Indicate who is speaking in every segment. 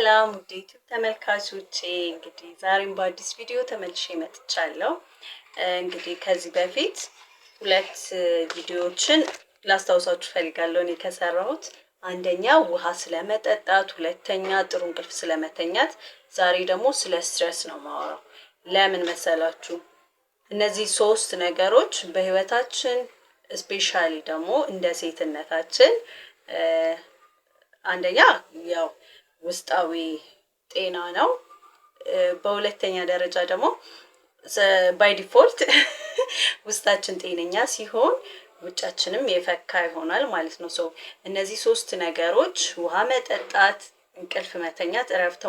Speaker 1: ሰላም ውድ ዩቲዩብ ተመልካቾቼ፣ እንግዲህ ዛሬም በአዲስ ቪዲዮ ተመልሼ መጥቻለሁ። እንግዲህ ከዚህ በፊት ሁለት ቪዲዮዎችን ላስታውሳችሁ ፈልጋለሁ እኔ ከሰራሁት። አንደኛ ውሃ ስለመጠጣት፣ ሁለተኛ ጥሩ እንቅልፍ ስለመተኛት። ዛሬ ደግሞ ስለ ስትረስ ነው የማወራው። ለምን መሰላችሁ? እነዚህ ሶስት ነገሮች በህይወታችን ስፔሻሊ ደግሞ እንደ ሴትነታችን አንደኛ ያው ውስጣዊ ጤና ነው። በሁለተኛ ደረጃ ደግሞ ባይ ዲፎልት ውስጣችን ጤነኛ ሲሆን ውጫችንም የፈካ ይሆናል ማለት ነው። እነዚህ ሶስት ነገሮች ውሃ መጠጣት፣ እንቅልፍ መተኛት፣ እረፍት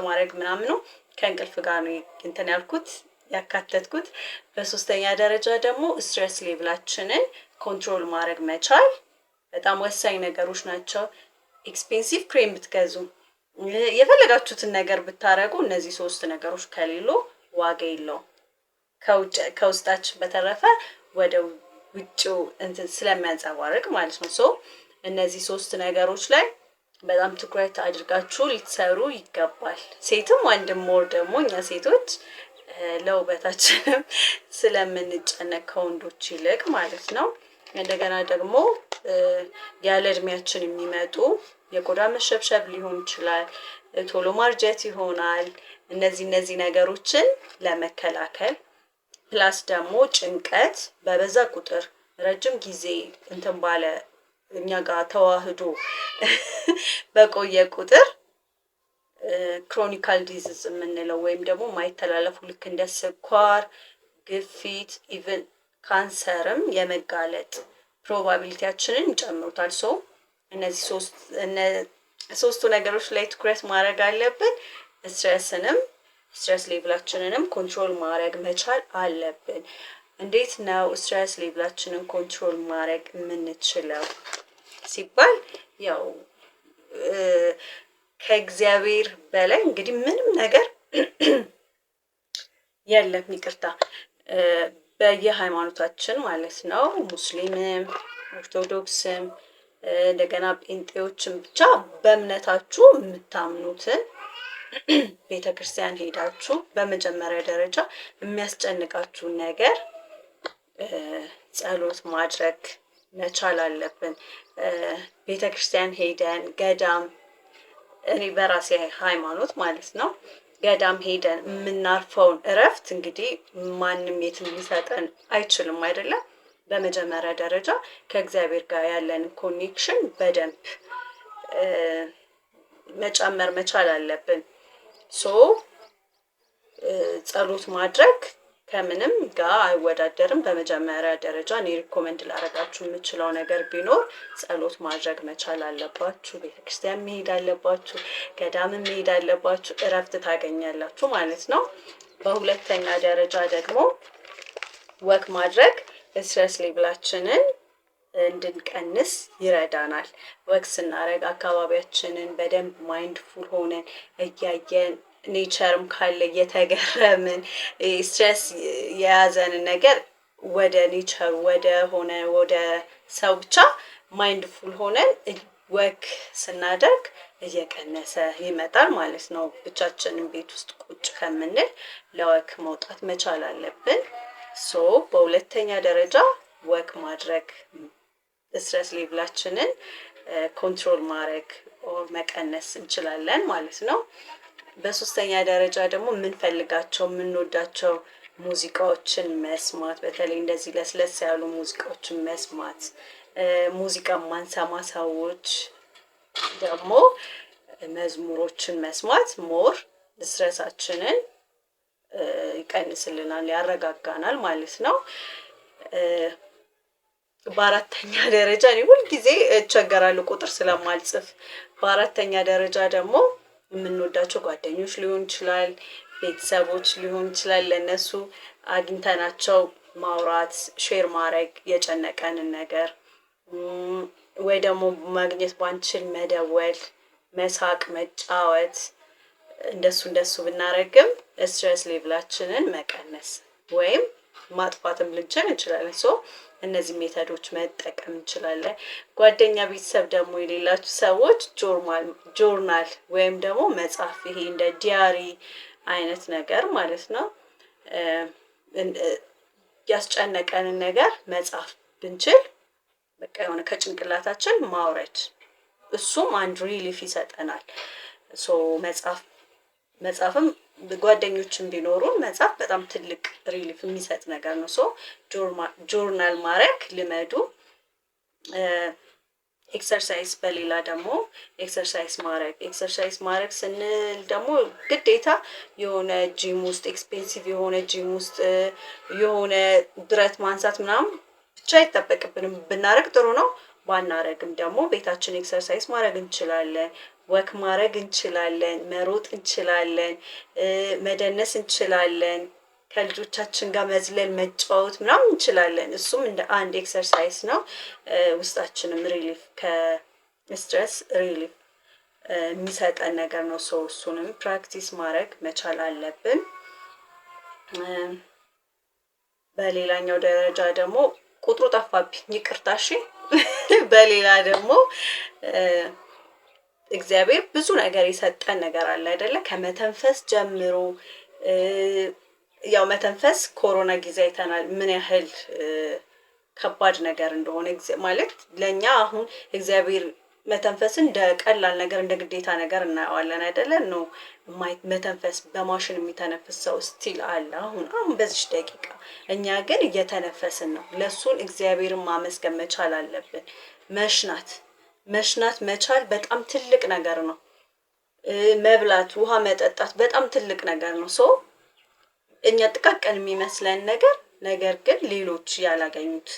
Speaker 1: ማድረግ ምናምን ነው ከእንቅልፍ ጋር ነው እንትን ያልኩት ያካተትኩት። በሶስተኛ ደረጃ ደግሞ ስትሬስ ሌቭላችንን ኮንትሮል ማድረግ መቻል በጣም ወሳኝ ነገሮች ናቸው። ኤክስፔንሲቭ ክሬም ብትገዙ የፈለጋችሁትን ነገር ብታረጉ እነዚህ ሶስት ነገሮች ከሌሉ ዋጋ የለውም። ከውስጣችን በተረፈ ወደ ውጭው እንትን ስለሚያንጸባርቅ ማለት ነው። እነዚህ ሶስት ነገሮች ላይ በጣም ትኩረት አድርጋችሁ ልትሰሩ ይገባል። ሴትም ወንድም ሞር ደግሞ እኛ ሴቶች ለውበታችንም ስለምንጨነቅ ከወንዶች ይልቅ ማለት ነው። እንደገና ደግሞ ያለ እድሜያችን የሚመጡ የቆዳ መሸብሸብ ሊሆን ይችላል፣ ቶሎ ማርጀት ይሆናል። እነዚህ ነገሮችን ለመከላከል ፕላስ ደግሞ ጭንቀት በበዛ ቁጥር ረጅም ጊዜ እንትን ባለ እኛ ጋር ተዋህዶ በቆየ ቁጥር ክሮኒካል ዲዚዝ የምንለው ወይም ደግሞ ማይተላለፉ ልክ እንደ ስኳር፣ ግፊት፣ ኢቭን ካንሰርም የመጋለጥ ፕሮባቢሊቲያችንን ይጨምሩታል። እነዚህ ሶስቱ ነገሮች ላይ ትኩረት ማድረግ አለብን። ስትረስ ሌቭላችንንም ኮንትሮል ማድረግ መቻል አለብን። እንዴት ነው ስትረስ ሌቭላችንን ኮንትሮል ማድረግ የምንችለው ሲባል ያው ከእግዚአብሔር በላይ እንግዲህ ምንም ነገር የለም። ይቅርታ በየሃይማኖታችን ማለት ነው፣ ሙስሊምም ኦርቶዶክስም እንደገና ጴንጤዎችም ብቻ በእምነታችሁ የምታምኑትን ቤተክርስቲያን ሄዳችሁ በመጀመሪያ ደረጃ የሚያስጨንቃችሁን ነገር ጸሎት ማድረግ መቻል አለብን። ቤተክርስቲያን ሄደን ገዳም፣ እኔ በራሴ ሃይማኖት ማለት ነው ገዳም ሄደን የምናርፈውን እረፍት እንግዲህ ማንም የትም ሊሰጠን አይችልም አይደለም። በመጀመሪያ ደረጃ ከእግዚአብሔር ጋር ያለን ኮኔክሽን በደንብ መጨመር መቻል አለብን። ጸሎት ማድረግ ከምንም ጋር አይወዳደርም። በመጀመሪያ ደረጃ እኔ ሪኮመንድ ላደርጋችሁ የምችለው ነገር ቢኖር ጸሎት ማድረግ መቻል አለባችሁ። ቤተክርስቲያን መሄድ አለባችሁ፣ ገዳም መሄድ አለባችሁ። እረፍት ታገኛላችሁ ማለት ነው። በሁለተኛ ደረጃ ደግሞ ወክ ማድረግ ስትረስ ሌቭላችንን እንድንቀንስ ይረዳናል። ወክ ስናደርግ አካባቢያችንን በደንብ ማይንድፉል ሆነን እያየን ኔቸርም ካለ እየተገረምን ስትረስ የያዘንን ነገር ወደ ኔቸር ወደ ሰው ብቻ ማይንድፉል ሆነን ወክ ስናደርግ እየቀነሰ ይመጣል ማለት ነው። ብቻችንን ቤት ውስጥ ቁጭ ከምንል ለወክ መውጣት መቻል አለብን። በሁለተኛ ደረጃ ወክ ማድረግ ስትረስ ሌቭላችንን ኮንትሮል ማድረግ መቀነስ እንችላለን ማለት ነው። በሶስተኛ ደረጃ ደግሞ የምንፈልጋቸው የምንወዳቸው ሙዚቃዎችን መስማት፣ በተለይ እንደዚህ ለስለስ ያሉ ሙዚቃዎችን መስማት። ሙዚቃ ማንሰማ ሰዎች ደግሞ መዝሙሮችን መስማት ሞር ስትረሳችንን ይቀንስልናል፣ ያረጋጋናል ማለት ነው። በአራተኛ ደረጃ እኔ ሁልጊዜ እቸገራለሁ ቁጥር ስለማልጽፍ፣ በአራተኛ ደረጃ ደግሞ የምንወዳቸው ጓደኞች ሊሆን ይችላል፣ ቤተሰቦች ሊሆን ይችላል። ለነሱ አግኝተናቸው ማውራት፣ ሼር ማድረግ የጨነቀንን ነገር፣ ወይ ደግሞ ማግኘት ባንችል መደወል፣ መሳቅ፣ መጫወት እንደሱ ብናረግም ስትረስ ሌቭላችንን መቀነስ ወይም ማጥፋትም ልንችል እንችላለን። እነዚህ ሜተዶች መጠቀም እንችላለን። ጓደኛ ቤተሰብ ደግሞ የሌላችሁ ሰዎች ጆርናል ወይም ደግሞ መጽሐፍ፣ ይሄ እንደ ዲያሪ አይነት ነገር ማለት ነው ያስጨነቀንን ነገር መጻፍ ብንችል በቃ የሆነ ከጭንቅላታችን ማውረድ እሱም አንድ ሪሊፍ ይሰጠናል። ሶ መጽሐፍም ጓደኞችን ቢኖሩን መጽሐፍ በጣም ትልቅ ሪሊፍ የሚሰጥ ነገር ነው። ሶ ጆርናል ማድረግ ልመዱ። ኤክሰርሳይዝ በሌላ ደግሞ ኤክሰርሳይዝ ማድረግ ስንል ደግሞ ግዴታ የሆነ ጂም ውስጥ ኤክስፔንሲቭ የሆነ ጂም ውስጥ የሆነ ብረት ማንሳት ምናምን ብቻ አይጠበቅብንም። ብናረግ ጥሩ ነው። ባናረግም ደግሞ ቤታችን ኤክሰርሳይዝ ማድረግ እንችላለን። ወክ ማድረግ እንችላለን። መሮጥ እንችላለን። መደነስ እንችላለን። ከልጆቻችን ጋር መዝለል መጫወት ምናምን እንችላለን። እሱም እንደ አንድ ኤክሰርሳይዝ ነው። ውስጣችንም ሪሊፍ ከስትረስ ሪሊፍ የሚሰጠን ነገር ነው። ሰው እሱንም ፕራክቲስ ማድረግ መቻል አለብን። በሌላኛው ደረጃ ደግሞ ቁጥሩ ጠፋብኝ ይቅርታ እሺ። በሌላ ደግሞ እግዚአብሔር ብዙ ነገር የሰጠን ነገር አለ አይደለ? ከመተንፈስ ጀምሮ ያው መተንፈስ ኮሮና ጊዜ አይተናል ምን ያህል ከባድ ነገር እንደሆነ ማለት ለኛ አሁን እግዚአብሔር መተንፈስን እንደ ቀላል ነገር እንደ ግዴታ ነገር እናየዋለን አይደለ? ነው መተንፈስ በማሽን የሚተነፍስ ሰው ስቲል አለ አሁን በዚህ ደቂቃ። እኛ ግን እየተነፈስን ነው። ለሱን እግዚአብሔርን ማመስገን መቻል አለብን። መሽናት መቻል በጣም ትልቅ ነገር ነው። መብላት፣ ውሃ መጠጣት በጣም ትልቅ ነገር ነው። ሶ እኛ ጥቃቅን የሚመስለን ነገር ግን ሌሎች ያላገኙት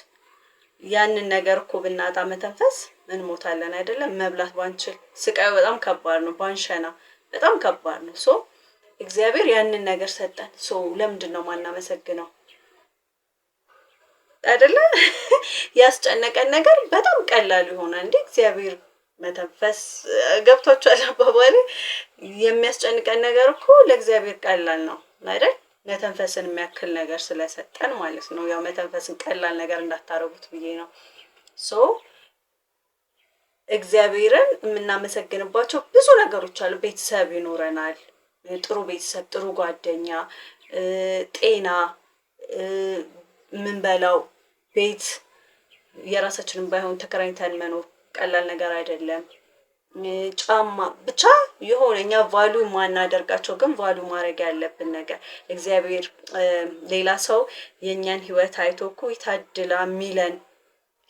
Speaker 1: ያንን ነገር እኮ ብናጣ መተንፈስ እንሞታለን አይደለም? መብላት ባንችል ስቃዩ በጣም ከባድ ነው። ባንሸና በጣም ከባድ ነው። ሶ እግዚአብሔር ያንን ነገር ሰጠን። ሶ ለምንድን ነው ማናመሰግነው አይደለ? ያስጨነቀን ነገር በጣም ቀላል ይሆናል። እንዴ እግዚአብሔር መተንፈስ ገብቷችኋል አባባሌ? የሚያስጨንቀን ነገር እኮ ለእግዚአብሔር ቀላል ነው አይደል? መተንፈስን የሚያክል ነገር ስለሰጠን ማለት ነው። ያው መተንፈስን ቀላል ነገር እንዳታረጉት ብዬ ነው። ሶ እግዚአብሔርን የምናመሰግንባቸው ብዙ ነገሮች አሉ። ቤተሰብ ይኖረናል። ጥሩ ቤተሰብ፣ ጥሩ ጓደኛ፣ ጤና፣ ምንበላው ቤት፣ የራሳችንን ባይሆን ተከራይተን መኖር ቀላል ነገር አይደለም። ጫማ፣ ብቻ የሆነ እኛ ቫሉ ማናደርጋቸው ግን ቫሉ ማድረግ ያለብን ነገር እግዚአብሔር ሌላ ሰው የኛን ህይወት አይቶ እኮ ይታድላ የሚለን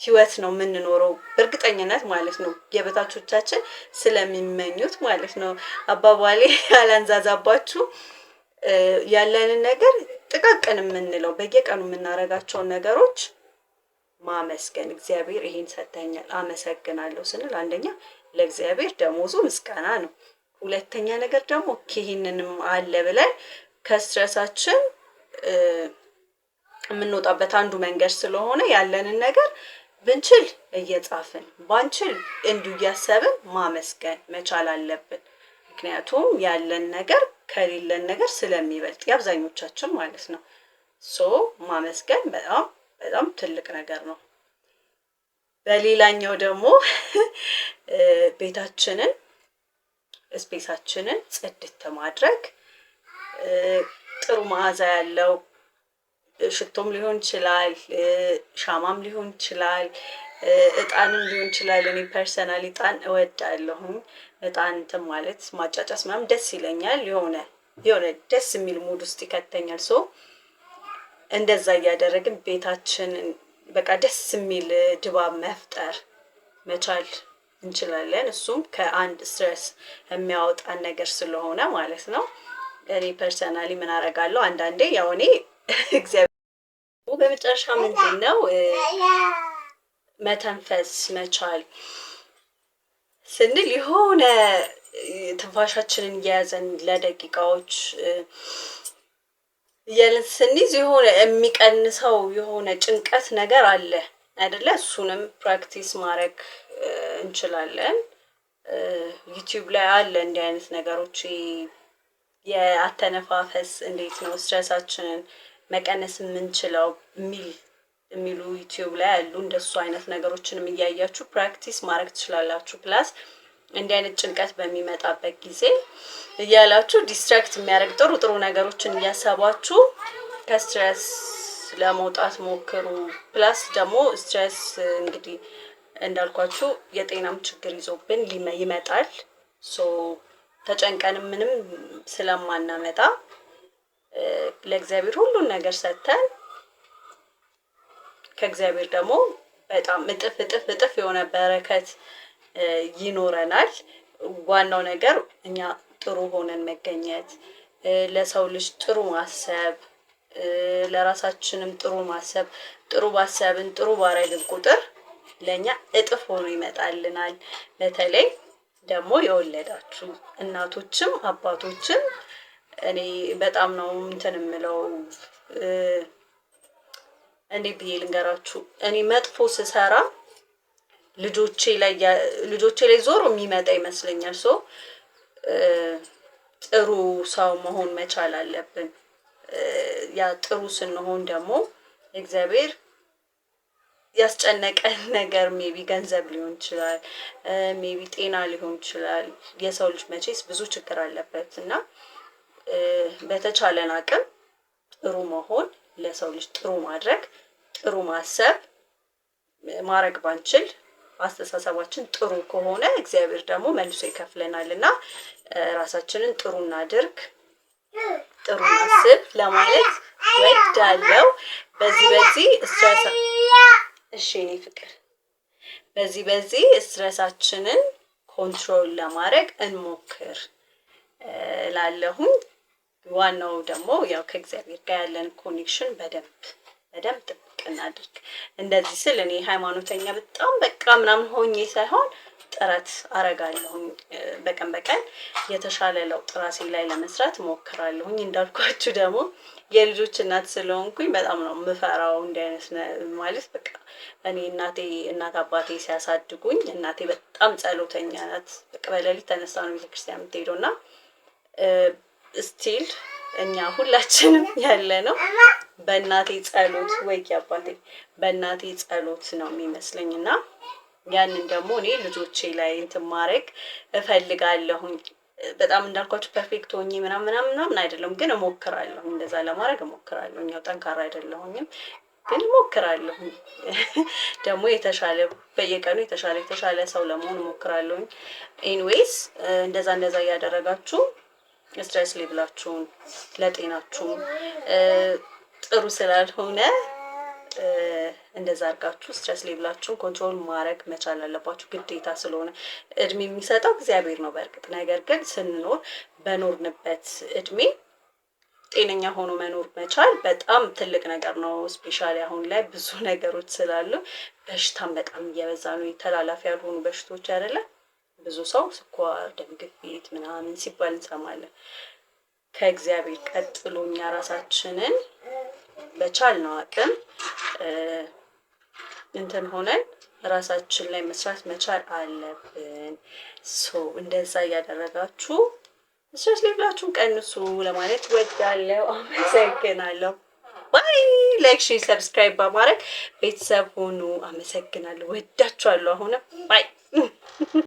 Speaker 1: ህይወት ነው የምንኖረው በእርግጠኝነት ማለት ነው። የበታቾቻችን ስለሚመኙት ማለት ነው። አባባሌ ያላንዛዛባችሁ ያለንን ነገር ጥቃቅን የምንለው በየቀኑ የምናረጋቸውን ነገሮች ማመስገን። እግዚአብሔር ይሄን ሰጥተኛል አመሰግናለሁ ስንል አንደኛ ለእግዚአብሔር ደሞዙ ምስጋና ነው። ሁለተኛ ነገር ደግሞ ይሄንንም አለ ብለን ከስትረሳችን የምንወጣበት አንዱ መንገድ ስለሆነ ያለንን ነገር ብንችል እየጻፍን ባንችል እንዲሁ እያሰብን ማመስገን መቻል አለብን። ምክንያቱም ያለን ነገር ከሌለን ነገር ስለሚበልጥ የአብዛኞቻችን ማለት ነው። ሶ ማመስገን በጣም በጣም ትልቅ ነገር ነው። በሌላኛው ደግሞ ቤታችንን ስፔሳችንን ጽድት ማድረግ፣ ጥሩ መዓዛ ያለው ሽቶም ሊሆን ይችላል፣ ሻማም ሊሆን ይችላል፣ እጣንም ሊሆን ይችላል። እኔ ፐርሰናሊ እጣን እወዳለሁኝ። እጣን እንትን ማለት ማጫጫስ ምናምን ደስ ይለኛል። የሆነ ደስ የሚል ሙድ ውስጥ ይከተኛል። ሶ እንደዛ እያደረግን ቤታችንን በቃ ደስ የሚል ድባብ መፍጠር መቻል እንችላለን። እሱም ከአንድ ስትረስ የሚያወጣን ነገር ስለሆነ ማለት ነው። እኔ ፐርሰናሊ ምን አደርጋለሁ አንዳንዴ ያው እኔ እግዚአብሔር በመጨረሻ ምንድን ነው መተንፈስ መቻል ስንል የሆነ ትንፋሻችንን እየያዘን ለደቂቃዎች ስንይዝ የሆነ የሚቀንሰው የሆነ ጭንቀት ነገር አለ አይደለ? እሱንም ፕራክቲስ ማድረግ እንችላለን። ዩቲዩብ ላይ አለ እንዲህ አይነት ነገሮች። የአተነፋፈስ እንዴት ነው ስትረሳችንን መቀነስ የምንችለው የሚል የሚሉ ዩቲዩብ ላይ ያሉ እንደሱ አይነት ነገሮችንም እያያችሁ ፕራክቲስ ማድረግ ትችላላችሁ። ፕላስ እንዲህ አይነት ጭንቀት በሚመጣበት ጊዜ እያላችሁ ዲስትራክት የሚያደርግ ጥሩ ጥሩ ነገሮችን እያሰባችሁ ከስትሬስ ለመውጣት ሞክሩ። ፕላስ ደግሞ ስትሬስ እንግዲህ እንዳልኳችሁ የጤናም ችግር ይዞብን ይመጣል። ሶ ተጨንቀንም ምንም ስለማናመጣ ለእግዚአብሔር ሁሉን ነገር ሰጥተን ከእግዚአብሔር ደግሞ በጣም እጥፍ የሆነ በረከት ይኖረናል። ዋናው ነገር እኛ ጥሩ ሆነን መገኘት፣ ለሰው ልጅ ጥሩ ማሰብ፣ ለራሳችንም ጥሩ ማሰብ። ጥሩ ባሰብን ጥሩ ባረግን ቁጥር ለኛ እጥፍ ሆኖ ይመጣልናል። በተለይ ደግሞ የወለዳችሁ እናቶችም አባቶችም እኔ በጣም ነው እንትን የምለው እንዴ ብዬ ልንገራችሁ። እኔ መጥፎ ስሰራ ልጆቼ ላይ ዞሮ የሚመጣ ይመስለኛል። ሶ ጥሩ ሰው መሆን መቻል አለብን። ያ ጥሩ ስንሆን ደግሞ እግዚአብሔር ያስጨነቀን ነገር ሜቢ ገንዘብ ሊሆን ይችላል፣ ሜቢ ጤና ሊሆን ይችላል። የሰው ልጅ መቼስ ብዙ ችግር አለበት እና በተቻለን አቅም ጥሩ መሆን፣ ለሰው ልጅ ጥሩ ማድረግ፣ ጥሩ ማሰብ ማድረግ ባንችል አስተሳሰባችን ጥሩ ከሆነ እግዚአብሔር ደግሞ መልሶ ይከፍለናልና ራሳችንን ጥሩ እናድርግ፣ ጥሩ እናስብ ለማለት ወዳለው። በዚህ ስትረስ እሺ እኔ ፍቅር በዚህ ስትረሳችንን ኮንትሮል ለማድረግ እንሞክር ላለሁኝ። ዋናው ደግሞ ያው ከእግዚአብሔር ጋር ያለን ኮኔክሽን በደንብ ጥብቅ እናድርግ። እንደዚህ ስል እኔ ሃይማኖተኛ በጣም በቃ ምናምን ሆኜ ሳይሆን ጥረት አረጋለሁኝ። በቀን የተሻለ ለውጥ ራሴ ላይ ለመስራት ሞክራለሁኝ። እንዳልኳችሁ ደግሞ የልጆች እናት ስለሆንኩኝ በጣም ነው የምፈራው እንዲህ አይነት ማለት በቃ እኔ እናት አባቴ ሲያሳድጉኝ እናቴ በጣም ጸሎተኛ ናት። በቃ በሌሊት ተነስታ ነው ቤተክርስቲያን የምትሄደውና ስቲል እኛ ሁላችንም ያለ ነው በእናቴ ጸሎት ወይ አባቴ በእናቴ ጸሎት ነው የሚመስለኝና ያንን ደግሞ እኔ ልጆቼ ላይ እንትን ማድረግ እፈልጋለሁኝ። በጣም እንዳልኳችሁ ፐርፌክት ሆኜ ምናምን አይደለም፣ ግን እሞክራለሁ። እንደዛ ለማድረግ እሞክራለሁ። ያው ጠንካራ አይደለሁኝም፣ ግን እሞክራለሁ። ደግሞ የተሻለ በየቀኑ የተሻለ ሰው ለመሆን እሞክራለሁኝ። ኤኒዌይስ እንደዛ እያደረጋችሁ ስትሬስ ሌቭላችሁን ለጤናችሁ ጥሩ ስላልሆነ እንደዛ አድርጋችሁ ስትሬስ ሌቭላችሁን ኮንትሮል ማድረግ መቻል አለባችሁ፣ ግዴታ ስለሆነ። እድሜ የሚሰጠው እግዚአብሔር ነው በእርግጥ። ነገር ግን ስንኖር በኖርንበት እድሜ ጤነኛ ሆኖ መኖር መቻል በጣም ትልቅ ነገር ነው። ስፔሻሊ አሁን ላይ ብዙ ነገሮች ስላሉ በሽታም በጣም እየበዛ ነው። ተላላፊ ያልሆኑ በሽቶች አይደለ? ብዙ ሰው ስኳር፣ ደም ግፊት ምናምን ሲባል እንሰማለን። ከእግዚአብሔር ቀጥሎ እኛ ራሳችንን በቻልነው አቅም እንትን ሆነን ራሳችን ላይ መስራት መቻል አለብን። እንደዛ እያደረጋችሁ ስትሬስ ሌቭላችሁን ቀንሱ ለማለት ወዳለሁ። አመሰግናለሁ። ባይ። ላይክ፣ ሼር፣ ሰብስክራይብ በማድረግ ቤተሰብ ሁኑ። አመሰግናለሁ። ወዳችኋለሁ። አሁንም ባይ